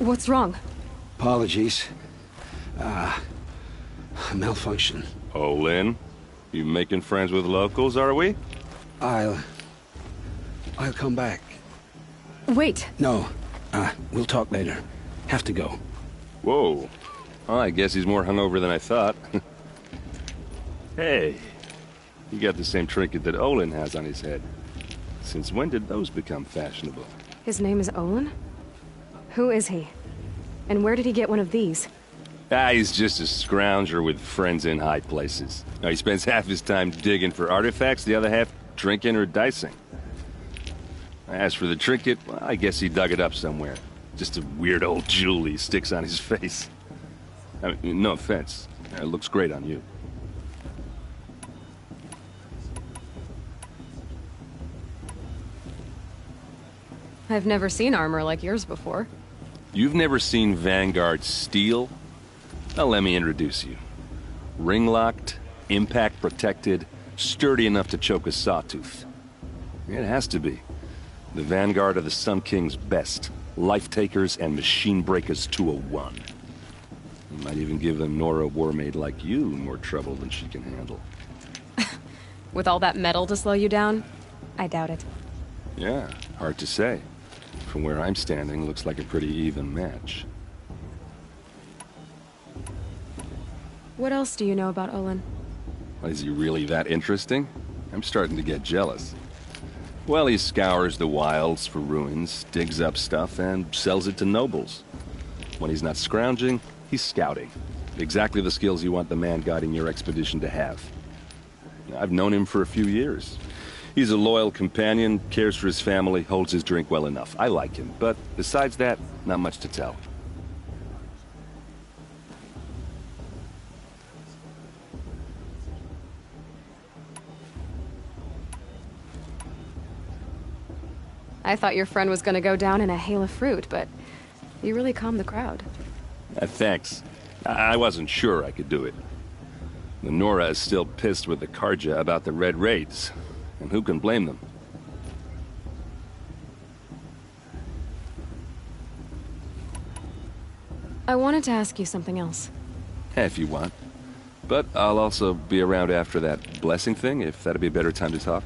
What's wrong? Apologies. Malfunction. Oh, Lynn? You making friends with locals, are we? I'll come back. Wait. No. We'll talk later. Have to go. Whoa. Oh, I guess he's more hungover than I thought. Hey. You got the same trinket that Olin has on his head. Since when did those become fashionable? His name is Olin? Who is he? And where did he get one of these? He's just a scrounger with friends in high places. Now, he spends half his time digging for artifacts, the other half drinking or dicing. As for the trinket, well, I guess he dug it up somewhere. Just a weird old jewel he sticks on his face. I mean, no offense. It looks great on you. I've never seen armor like yours before. You've never seen Vanguard steel? Now let me introduce you. Ring-locked, impact-protected, sturdy enough to choke a sawtooth. It has to be. The Vanguard of the Sun King's best. Life-takers and machine-breakers 201. You might even give a Nora Warmaid like you more trouble than she can handle. With all that metal to slow you down? I doubt it. Yeah, hard to say. From where I'm standing, looks like a pretty even match. What else do you know about Olin? Is he really that interesting? I'm starting to get jealous. Well, he scours the wilds for ruins, digs up stuff, and sells it to nobles. When he's not scrounging, he's scouting. Exactly the skills you want the man guiding your expedition to have. I've known him for a few years. He's a loyal companion, cares for his family, holds his drink well enough. I like him, but besides that, not much to tell. I thought your friend was gonna go down in a hail of fruit, but you really calmed the crowd. Thanks. I wasn't sure I could do it. The Nora is still pissed with the Carja about the Red Raids, and who can blame them? I wanted to ask you something else. If you want. But I'll also be around after that blessing thing, if that'd be a better time to talk.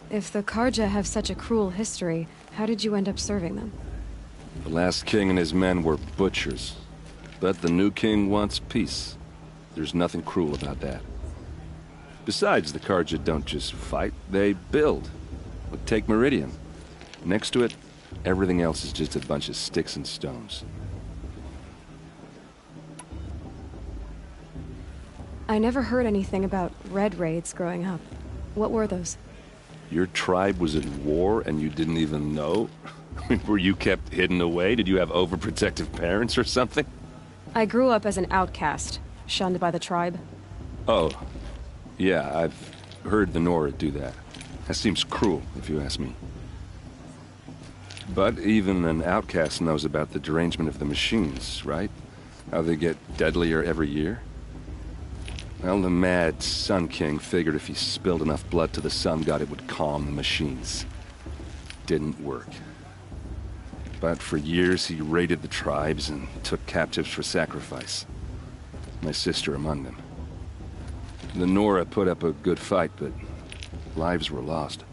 If the Carja have such a cruel history, how did you end up serving them? The last king and his men were butchers. But the new king wants peace. There's nothing cruel about that. Besides, the Carja don't just fight, they build. Look, take Meridian. Next to it, everything else is just a bunch of sticks and stones. I never heard anything about Red Raids growing up. What were those? Your tribe was at war and you didn't even know? Were you kept hidden away? Did you have overprotective parents or something? I grew up as an outcast, shunned by the tribe. Oh, yeah, I've heard the Nora do that. That seems cruel, if you ask me. But even an outcast knows about the derangement of the machines, right? How they get deadlier every year? Well, the mad Sun King figured if he spilled enough blood to the Sun God, it would calm the machines. Didn't work. But for years, he raided the tribes and took captives for sacrifice. My sister among them. The Nora put up a good fight, but lives were lost.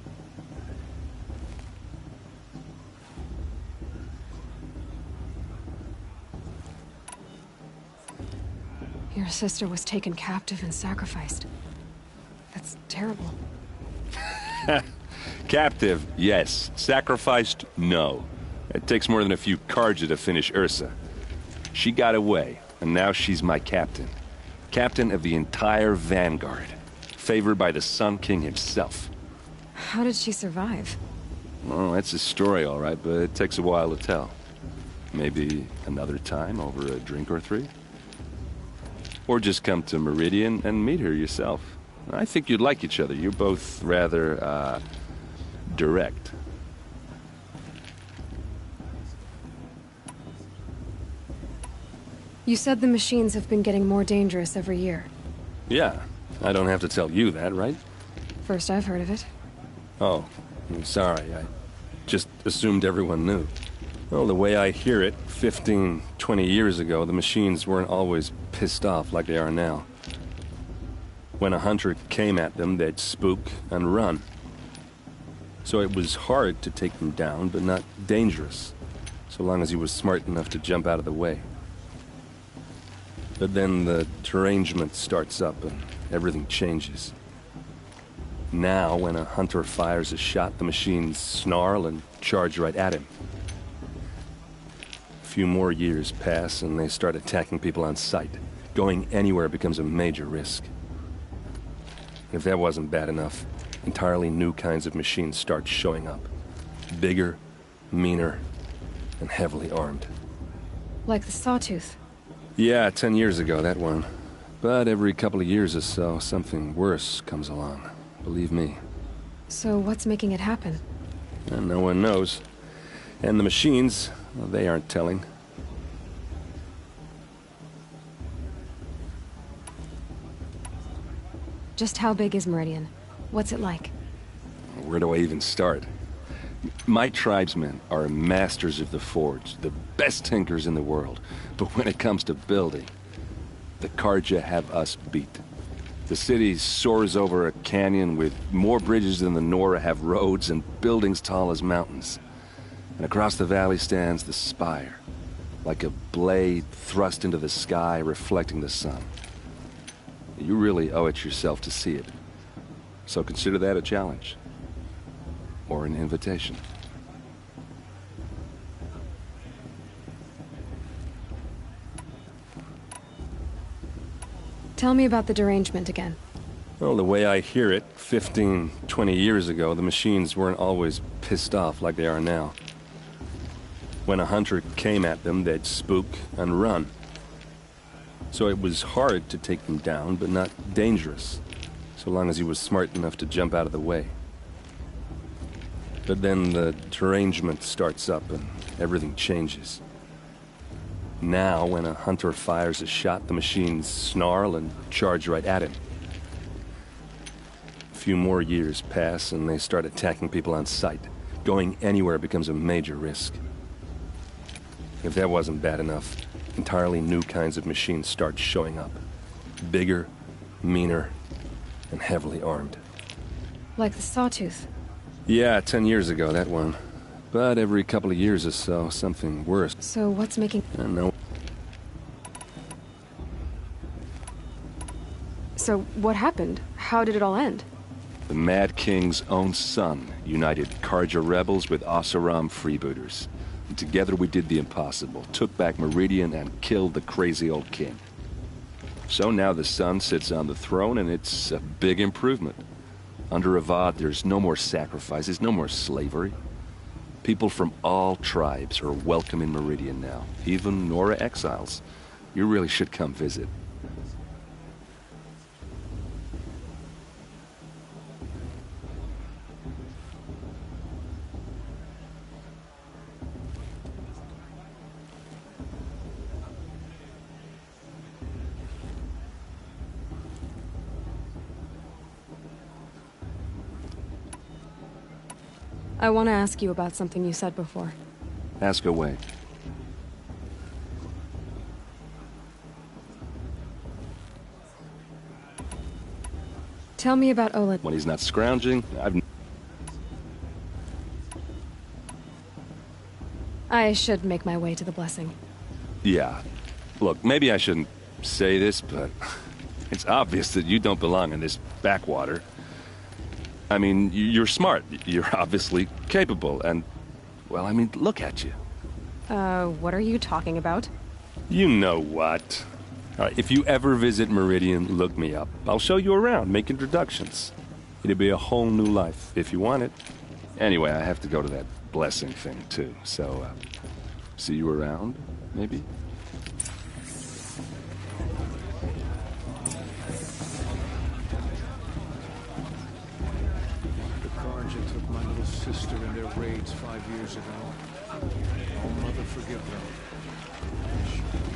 Your sister was taken captive and sacrificed. That's terrible. Captive, yes. Sacrificed, no. It takes more than a few Carja to finish Ursa. She got away, and now she's my captain. Captain of the entire Vanguard. Favored by the Sun King himself. How did she survive? Oh, that's a story, all right, but it takes a while to tell. Maybe another time over a drink or three? Or just come to Meridian and meet her yourself. I think you'd like each other. You're both rather, direct. You said the machines have been getting more dangerous every year. Yeah, I don't have to tell you that, right? First I've heard of it. Oh, I'm sorry. I just assumed everyone knew. Well, the way I hear it, 15, 20 years ago, the machines weren't always pissed off like they are now. When a hunter came at them, they'd spook and run. So it was hard to take them down, but not dangerous, so long as he was smart enough to jump out of the way. But then the derangement starts up and everything changes. Now, when a hunter fires a shot, the machines snarl and charge right at him. A few more years pass and they start attacking people on sight. Going anywhere becomes a major risk. If that wasn't bad enough, entirely new kinds of machines start showing up. Bigger, meaner, and heavily armed. Like the Sawtooth. Yeah, 10 years ago, that one. But every couple of years or so, something worse comes along. Believe me. So what's making it happen? And no one knows. And the machines, well, they aren't telling. Just how big is Meridian? What's it like? Where do I even start? My tribesmen are masters of the forge, the best tinkers in the world. But when it comes to building, the Carja have us beat. The city soars over a canyon with more bridges than the Nora have roads and buildings tall as mountains. And across the valley stands the spire, like a blade thrust into the sky reflecting the sun. You really owe it yourself to see it. So consider that a challenge. Or an invitation. Tell me about the derangement again. Well, the way I hear it, 15, 20 years ago, the machines weren't always pissed off like they are now. When a hunter came at them, they'd spook and run. So it was hard to take them down, but not dangerous, so long as he was smart enough to jump out of the way. But then the derangement starts up and everything changes. Now, when a hunter fires a shot, the machines snarl and charge right at him. A few more years pass and they start attacking people on sight. Going anywhere becomes a major risk. If that wasn't bad enough, entirely new kinds of machines start showing up. Bigger, meaner, and heavily armed. Like the Sawtooth. Yeah, 10 years ago, that one. But every couple of years or so, something worse. So what's making... No. So what happened? How did it all end? The Mad King's own son united Carja rebels with Oseram freebooters. And together we did the impossible, took back Meridian and killed the crazy old king. So now the son sits on the throne and it's a big improvement. Under Avad, there's no more sacrifices, no more slavery. People from all tribes are welcome in Meridian now, even Nora exiles. You really should come visit. I want to ask you about something you said before. Ask away. Tell me about Olin. When he's not scrounging, I should make my way to the blessing. Yeah. Look, maybe I shouldn't say this, but it's obvious that you don't belong in this backwater. I mean, you're smart. You're obviously capable, and... well, I mean, look at you. What are you talking about? You know what. All right, if you ever visit Meridian, look me up. I'll show you around, make introductions. It'll be a whole new life, if you want it. Anyway, I have to go to that blessing thing, too. So, see you around, maybe? The Carja took my little sister in their raids 5 years ago. Oh, Mother, forgive them.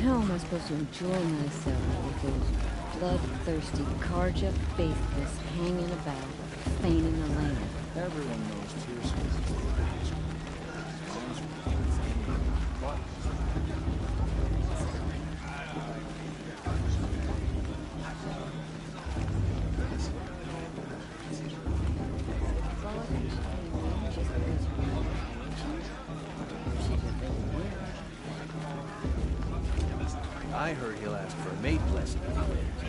How am I supposed to enjoy myself with those bloodthirsty Karja faithless hanging about, feigning the land? Everyone knows Tears. I heard he'll ask for a maid blessing if he wins.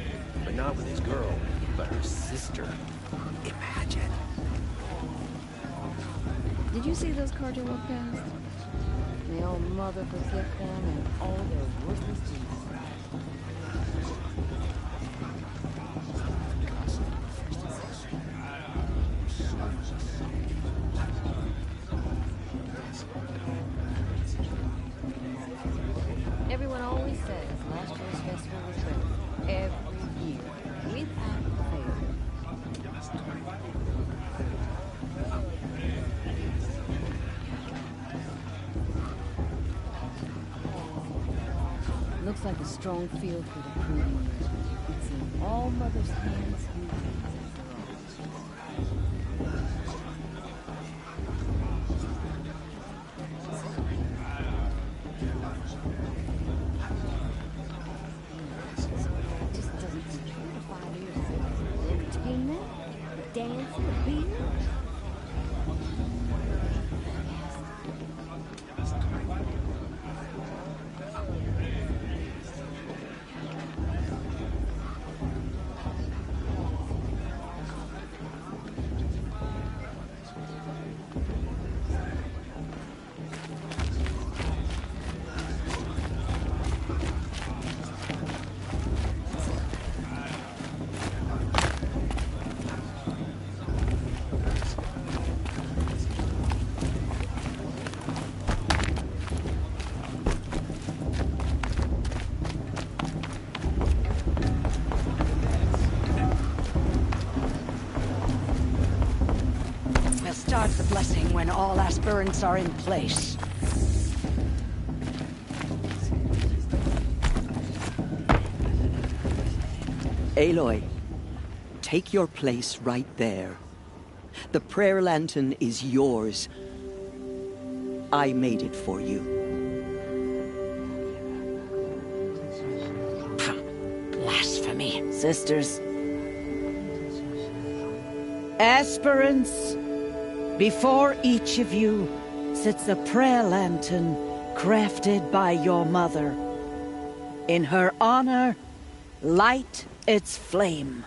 But not with his girl, but her sister. Imagine. Did you see those Karja walk past? May all Mother forget them and all their worthless deeds. Everyone always says last year's festival was better. Every year. Without fail. Looks like a strong field for the pruning. It's in all Mother's hands who leads just doesn't compare to 5 years ago. The entertainment, the dancing, the beer. We'll start the blessing when all aspirants are in place. Aloy, take your place right there. The prayer lantern is yours. I made it for you. Blasphemy. Sisters. Aspirants, before each of you sits a prayer lantern crafted by your mother. In her honor, light its flame.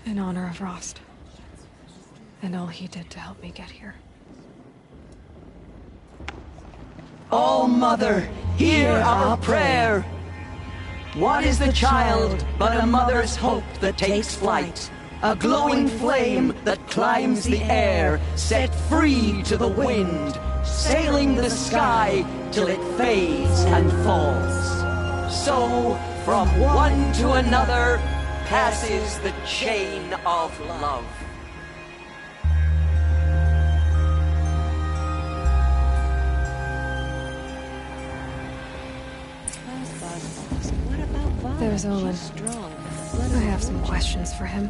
In honor of Rost. And all he did to help me get here. Oh, Mother, hear our prayer. What is the child but a mother's hope that takes flight? A glowing flame that climbs the air, set free to the wind, sailing the sky till it fades and falls. So, from one to another, passes the chain of love. What about Violet? There's Olin. She's strong. I have some questions for him.